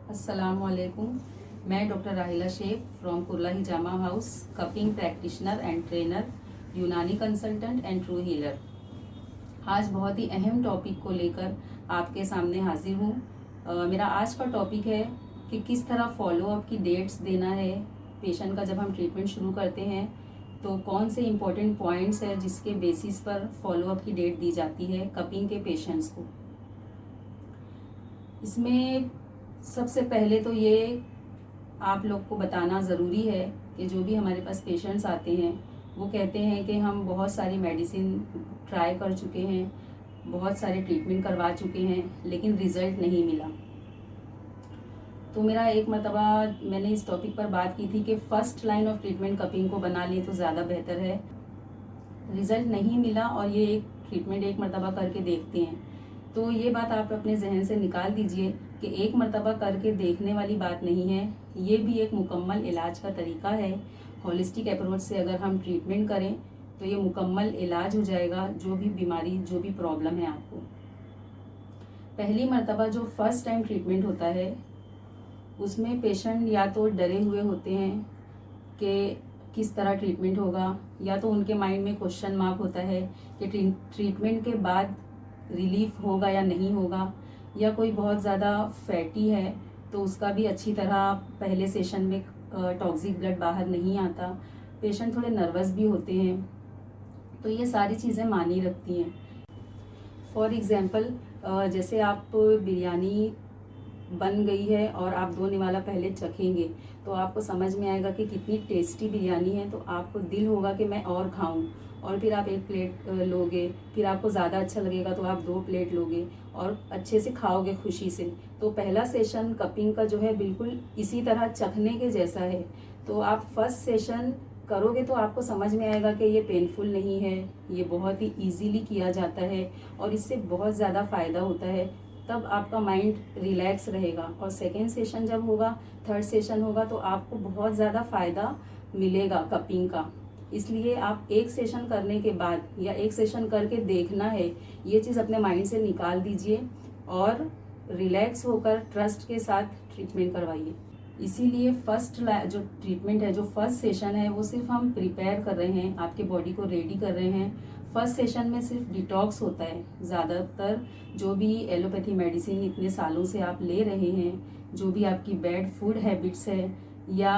अस्सलामुअलैकुम। मैं doctor Rahila Shaikh from Kurla Hijama house, cupping practitioner and trainer, Unani consultant and true healer. आज बहुत ही अहम टॉपिक को लेकर आपके सामने हाजिर हूँ। मेरा आज का टॉपिक है कि किस तरह फॉलोअप की डेट्स देना है पेशेंट का। जब हम ट्रीटमेंट शुरू करते हैं तो कौन से इम्पोर्टेंट पॉइंट्स है जिसके बेसिस पर फॉलोअप की डेट दी जाती है कपिंग के पेशेंट्स को। इसमें सबसे पहले तो ये आप लोग को बताना ज़रूरी है कि जो भी हमारे पास पेशेंट्स आते हैं वो कहते हैं कि हम बहुत सारी मेडिसिन ट्राई कर चुके हैं, बहुत सारे ट्रीटमेंट करवा चुके हैं, लेकिन रिज़ल्ट नहीं मिला। तो मेरा एक मरतबा मैंने इस टॉपिक पर बात की थी कि first line of treatment cupping को बना लें तो ज़्यादा बेहतर है। रिज़ल्ट नहीं मिला और ये एक ट्रीटमेंट एक मरतबा करके देखते हैं, तो ये बात आप अपने जहन से निकाल दीजिए कि एक मरतबा करके देखने वाली बात नहीं है। ये भी एक मुकम्मल इलाज का तरीका है। होलिस्टिक अप्रोच से अगर हम ट्रीटमेंट करें तो ये मुकम्मल इलाज हो जाएगा, जो भी बीमारी, जो भी प्रॉब्लम है आपको। पहली मरतबा जो फर्स्ट टाइम ट्रीटमेंट होता है उसमें पेशेंट या तो डरे हुए होते हैं कि किस तरह ट्रीटमेंट होगा, या तो उनके माइंड में क्वेश्चन मार्क होता है कि ट्रीटमेंट के बाद रिलीफ होगा या नहीं होगा, या कोई बहुत ज़्यादा फैटी है तो उसका भी अच्छी तरह पहले सेशन में टॉक्सिक ब्लड बाहर नहीं आता। पेशेंट थोड़े नर्वस भी होते हैं, तो ये सारी चीज़ें मानी रखती हैं। फॉर एग्ज़ाम्पल, जैसे आप बिरयानी बन गई है और आप 2 निवाला पहले चखेंगे तो आपको समझ में आएगा कि कितनी टेस्टी बिरयानी है, तो आपको दिल होगा कि मैं और खाऊं, और फिर आप 1 प्लेट लोगे, फिर आपको ज़्यादा अच्छा लगेगा तो आप 2 प्लेट लोगे और अच्छे से खाओगे खुशी से। तो पहला सेशन कपिंग का जो है बिल्कुल इसी तरह चखने के जैसा है। तो आप फर्स्ट सेशन करोगे तो आपको समझ में आएगा कि ये पेनफुल नहीं है, ये बहुत ही ईजीली किया जाता है और इससे बहुत ज़्यादा फ़ायदा होता है। तब आपका माइंड रिलैक्स रहेगा। और सेकेंड सेशन जब होगा, थर्ड सेशन होगा, तो आपको बहुत ज़्यादा फ़ायदा मिलेगा कपिंग का। इसलिए आप एक सेशन करने के बाद या एक सेशन करके देखना है, ये चीज़ अपने माइंड से निकाल दीजिए और रिलैक्स होकर ट्रस्ट के साथ ट्रीटमेंट करवाइए। इसीलिए जो ट्रीटमेंट है, जो फर्स्ट सेशन है, वो सिर्फ हम प्रिपेयर कर रहे हैं, आपके बॉडी को रेडी कर रहे हैं। फर्स्ट सेशन में सिर्फ डिटॉक्स होता है। ज़्यादातर जो भी एलोपैथी मेडिसिन इतने सालों से आप ले रहे हैं, जो भी आपकी बैड फूड हैबिट्स है या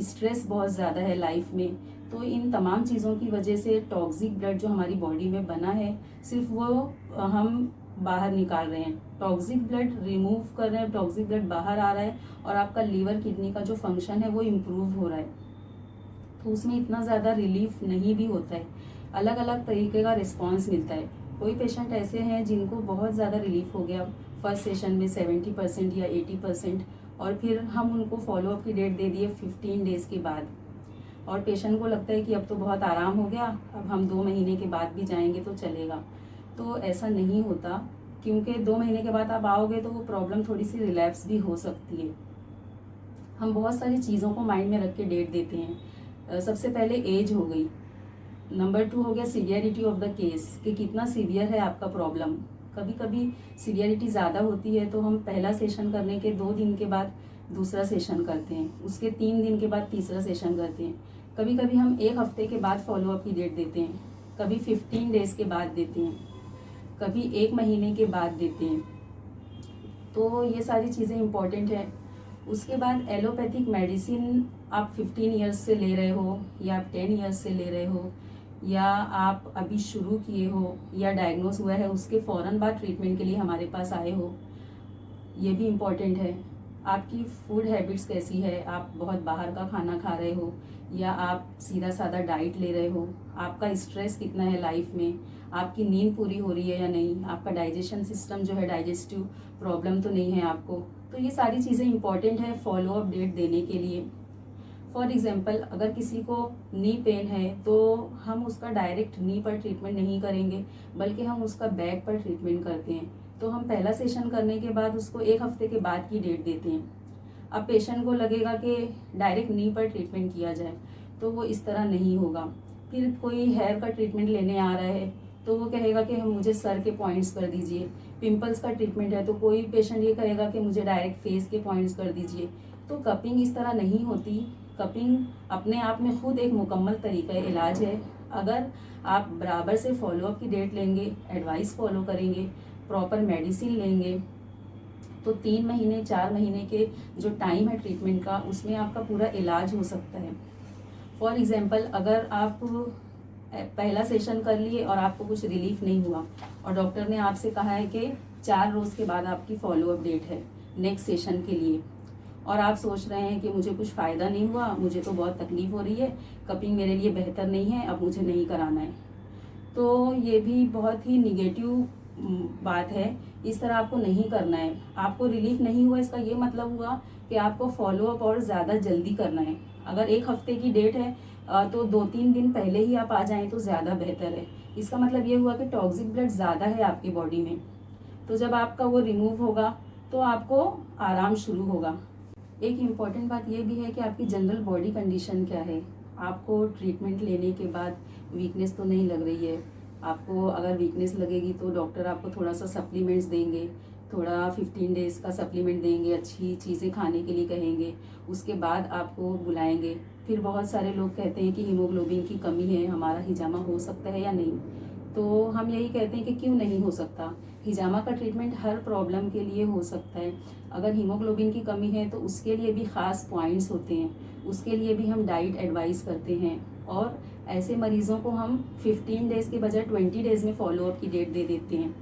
स्ट्रेस बहुत ज़्यादा है लाइफ में, तो इन तमाम चीज़ों की वजह से टॉक्सिक ब्लड जो हमारी बॉडी में बना है, सिर्फ वो हम बाहर निकाल रहे हैं, टॉक्सिक ब्लड रिमूव कर रहे हैं, टॉक्सिक ब्लड बाहर आ रहा है और आपका लीवर किडनी का जो फंक्शन है वो इम्प्रूव हो रहा है। तो उसमें इतना ज़्यादा रिलीफ नहीं भी होता है, अलग अलग तरीके का रिस्पॉन्स मिलता है। कोई पेशेंट ऐसे हैं जिनको बहुत ज़्यादा रिलीफ हो गया फर्स्ट सेशन में 70% या 80%, और फिर हम उनको फॉलोअप की डेट दे दिए 15 डेज़ के बाद, और पेशेंट को लगता है कि अब तो बहुत आराम हो गया, अब हम 2 महीने के बाद भी जाएंगे तो चलेगा। तो ऐसा नहीं होता, क्योंकि 2 महीने के बाद आप आओगे तो वो प्रॉब्लम थोड़ी सी रिलैप्स भी हो सकती है। हम बहुत सारी चीज़ों को माइंड में रख के डेट देते हैं। सबसे पहले एज हो गई, नंबर 2 हो गया सीवियरिटी ऑफ द केस, कि कितना सीवियर है आपका प्रॉब्लम। कभी कभी सीवियरिटी ज़्यादा होती है तो हम पहला सेशन करने के 2 दिन के बाद दूसरा सेशन करते हैं, उसके 3 दिन के बाद तीसरा सेशन करते हैं। कभी कभी हम 1 हफ्ते के बाद फॉलोअप की डेट देते हैं, कभी 15 डेज़ के बाद देते हैं, कभी 1 महीने के बाद देते हैं। तो ये सारी चीज़ें इम्पॉर्टेंट है। उसके बाद एलोपैथिक मेडिसिन आप 15 ईयर्स से ले रहे हो या आप 10 ईयर्स से ले रहे हो, या आप अभी शुरू किए हो या डायग्नोस हुआ है उसके फ़ौरन बाद ट्रीटमेंट के लिए हमारे पास आए हो, ये भी इम्पॉर्टेंट है। आपकी फूड हैबिट्स कैसी है, आप बहुत बाहर का खाना खा रहे हो या आप सीधा साधा डाइट ले रहे हो, आपका स्ट्रेस कितना है लाइफ में, आपकी नींद पूरी हो रही है या नहीं, आपका डाइजेशन सिस्टम जो है, डाइजेस्टिव प्रॉब्लम तो नहीं है आपको। तो ये सारी चीज़ें इंपॉर्टेंट है फॉलोअप डेट देने के लिए। फॉर एग्जाम्पल, अगर किसी को नी पेन है तो हम उसका डायरेक्ट नी पर ट्रीटमेंट नहीं करेंगे, बल्कि हम उसका बैक पर ट्रीटमेंट करते हैं। तो हम पहला सेशन करने के बाद उसको 1 हफ्ते के बाद की डेट देते हैं। अब पेशेंट को लगेगा कि डायरेक्ट नी पर ट्रीटमेंट किया जाए, तो वो इस तरह नहीं होगा। फिर कोई हेयर का ट्रीटमेंट लेने आ रहा है तो वो कहेगा कि हम मुझे सर के पॉइंट्स कर दीजिए। पिंपल्स का ट्रीटमेंट है तो कोई पेशेंट ये कहेगा कि मुझे डायरेक्ट फेस के पॉइंट्स कर दीजिए। तो कपिंग इस तरह नहीं होती। कपिंग अपने आप में खुद एक मुकम्मल तरीका इलाज है। अगर आप बराबर से फॉलोअप की डेट लेंगे, एडवाइस फॉलो करेंगे, प्रॉपर मेडिसिन लेंगे, तो 3 महीने 4 महीने के जो टाइम है ट्रीटमेंट का, उसमें आपका पूरा इलाज हो सकता है। फॉर एग्जांपल, अगर आप पहला सेशन कर लिए और आपको कुछ रिलीफ नहीं हुआ और डॉक्टर ने आपसे कहा है कि 4 रोज़ के बाद आपकी फॉलोअप डेट है नेक्स्ट सेशन के लिए, और आप सोच रहे हैं कि मुझे कुछ फ़ायदा नहीं हुआ, मुझे तो बहुत तकलीफ़ हो रही है, कपिंग मेरे लिए बेहतर नहीं है, अब मुझे नहीं कराना है, तो ये भी बहुत ही निगेटिव बात है। इस तरह आपको नहीं करना है। आपको रिलीफ नहीं हुआ इसका ये मतलब हुआ कि आपको फॉलोअप और ज़्यादा जल्दी करना है। अगर 1 हफ्ते की डेट है तो 2-3 दिन पहले ही आप आ जाएं तो ज़्यादा बेहतर है। इसका मतलब ये हुआ कि टॉक्सिक ब्लड ज़्यादा है आपकी बॉडी में, तो जब आपका वो रिमूव होगा तो आपको आराम शुरू होगा। एक इम्पॉर्टेंट बात ये भी है कि आपकी जनरल बॉडी कंडीशन क्या है। आपको ट्रीटमेंट लेने के बाद वीकनेस तो नहीं लग रही है। आपको अगर वीकनेस लगेगी तो डॉक्टर आपको थोड़ा सा सप्लीमेंट्स देंगे, थोड़ा 15 डेज़ का सप्लीमेंट देंगे, अच्छी चीज़ें खाने के लिए कहेंगे, उसके बाद आपको बुलाएंगे। फिर बहुत सारे लोग कहते हैं कि हीमोग्लोबिन की कमी है, हमारा हिजामा हो सकता है या नहीं। तो हम यही कहते हैं कि क्यों नहीं हो सकता। हिजामा का ट्रीटमेंट हर प्रॉब्लम के लिए हो सकता है। अगर हीमोग्लोबिन की कमी है तो उसके लिए भी ख़ास पॉइंट्स होते हैं, उसके लिए भी हम डाइट एडवाइस करते हैं, और ऐसे मरीज़ों को हम 15 डेज़ के बजाय 20 डेज़ में फॉलोअप की डेट दे देते हैं।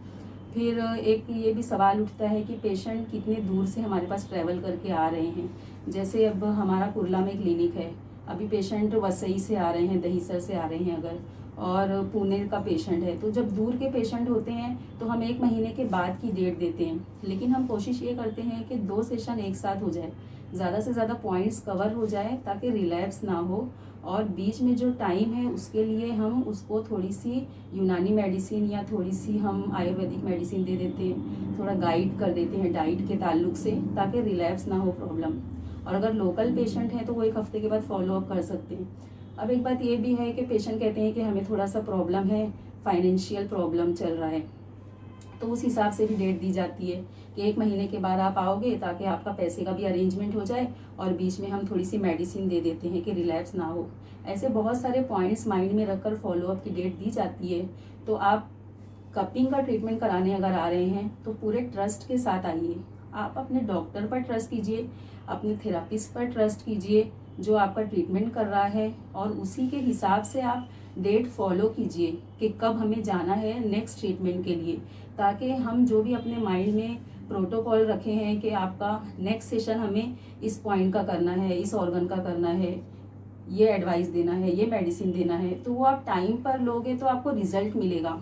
फिर एक ये भी सवाल उठता है कि पेशेंट कितने दूर से हमारे पास ट्रैवल करके आ रहे हैं। जैसे अब हमारा कुर्ला में क्लिनिक है, अभी पेशेंट वसई से आ रहे हैं, दहीसर से आ रहे हैं अगर, और पुणे का पेशेंट है, तो जब दूर के पेशेंट होते हैं तो हम 1 महीने के बाद की डेट देते हैं। लेकिन हम कोशिश ये करते हैं कि 2 सेशन एक साथ हो जाए, ज़्यादा से ज़्यादा पॉइंट्स कवर हो जाए ताकि रिलैप्स ना हो, और बीच में जो टाइम है उसके लिए हम उसको थोड़ी सी यूनानी मेडिसिन या थोड़ी सी हम आयुर्वेदिक मेडिसिन दे देते हैं, थोड़ा गाइड कर देते हैं डाइट के ताल्लुक से, ताकि रिलैप्स ना हो प्रॉब्लम। और अगर लोकल पेशेंट हैं तो वो 1 हफ्ते के बाद फॉलोअप कर सकते हैं। अब एक बात ये भी है कि पेशेंट कहते हैं कि हमें थोड़ा सा प्रॉब्लम है, फाइनेंशियल प्रॉब्लम चल रहा है, तो उस हिसाब से भी डेट दी जाती है कि 1 महीने के बाद आप आओगे ताकि आपका पैसे का भी अरेंजमेंट हो जाए, और बीच में हम थोड़ी सी मेडिसिन दे देते हैं कि रिलैप्स ना हो। ऐसे बहुत सारे पॉइंट्स माइंड में रखकर फॉलोअप की डेट दी जाती है। तो आप कपिंग का ट्रीटमेंट कराने अगर आ रहे हैं तो पूरे ट्रस्ट के साथ आइए। आप अपने डॉक्टर पर ट्रस्ट कीजिए, अपने थेरापिस्ट पर ट्रस्ट कीजिए जो आपका ट्रीटमेंट कर रहा है, और उसी के हिसाब से आप डेट फॉलो कीजिए कि कब हमें जाना है नेक्स्ट ट्रीटमेंट के लिए, ताकि हम जो भी अपने माइंड में प्रोटोकॉल रखे हैं कि आपका नेक्स्ट सेशन हमें इस पॉइंट का करना है, इस ऑर्गन का करना है, ये एडवाइस देना है, ये मेडिसिन देना है, तो वो आप टाइम पर लोगे तो आपको रिजल्ट मिलेगा,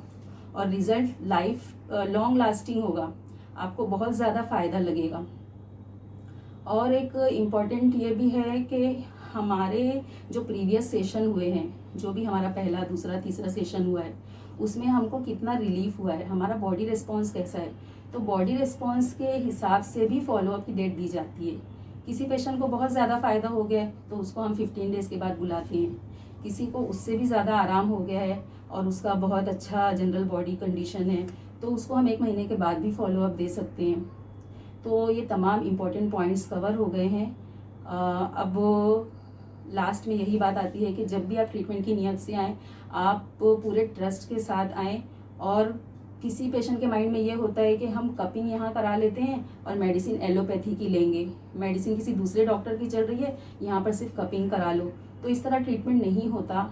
और रिजल्ट लाइफ लॉन्ग लास्टिंग होगा, आपको बहुत ज़्यादा फ़ायदा लगेगा। और एक इम्पॉर्टेंट ये भी है कि हमारे जो प्रीवियस सेशन हुए हैं, जो भी हमारा पहला, दूसरा, तीसरा सेशन हुआ है, उसमें हमको कितना रिलीफ हुआ है, हमारा बॉडी रिस्पॉन्स कैसा है, तो बॉडी रिस्पॉन्स के हिसाब से भी फॉलोअप की डेट दी जाती है। किसी पेशेंट को बहुत ज़्यादा फ़ायदा हो गया है तो उसको हम 15 डेज़ के बाद बुलाते हैं। किसी को उससे भी ज़्यादा आराम हो गया है और उसका बहुत अच्छा जनरल बॉडी कंडीशन है तो उसको हम 1 महीने के बाद भी फॉलोअप दे सकते हैं। तो ये तमाम इम्पॉर्टेंट पॉइंट्स कवर हो गए हैं। अब लास्ट में यही बात आती है कि जब भी आप ट्रीटमेंट की नीयत से आएँ, आप पूरे ट्रस्ट के साथ आएँ। और किसी पेशेंट के माइंड में ये होता है कि हम कपिंग यहाँ करा लेते हैं और मेडिसिन एलोपैथी की लेंगे, मेडिसिन किसी दूसरे डॉक्टर की चल रही है, यहाँ पर सिर्फ कपिंग करा लो, तो इस तरह ट्रीटमेंट नहीं होता।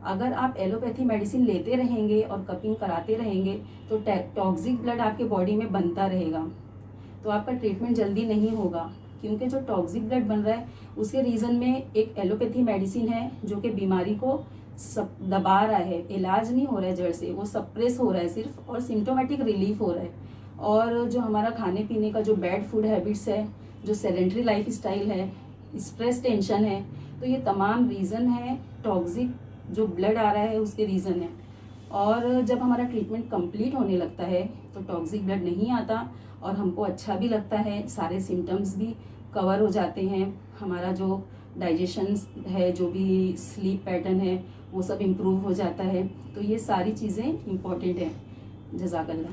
अगर आप एलोपैथी मेडिसिन लेते रहेंगे और कपिंग कराते रहेंगे तो टॉक्सिक ब्लड आपके बॉडी में बनता रहेगा, तो आपका ट्रीटमेंट जल्दी नहीं होगा, क्योंकि जो टॉक्सिक ब्लड बन रहा है उसके रीज़न में एक एलोपैथी मेडिसिन है जो कि बीमारी को दबा रहा है, इलाज नहीं हो रहा है जड़ से, वो सप्रेस हो रहा है सिर्फ, और सिम्टोमेटिक रिलीफ हो रहा है। और जो हमारा खाने पीने का जो बैड फूड हैबिट्स है, जो सेडेंट्री लाइफ स्टाइल है, स्ट्रेस, टेंशन है, तो ये तमाम रीज़न है, टॉक्सिक जो ब्लड आ रहा है उसके रीज़न है। और जब हमारा ट्रीटमेंट कंप्लीट होने लगता है तो टॉक्सिक ब्लड नहीं आता और हमको अच्छा भी लगता है, सारे सिम्टम्स भी कवर हो जाते हैं, हमारा जो डाइजेशन है, जो भी स्लीप पैटर्न है, वो सब इम्प्रूव हो जाता है। तो ये सारी चीज़ें इम्पॉर्टेंट हैं। जज़ाकल्लाह।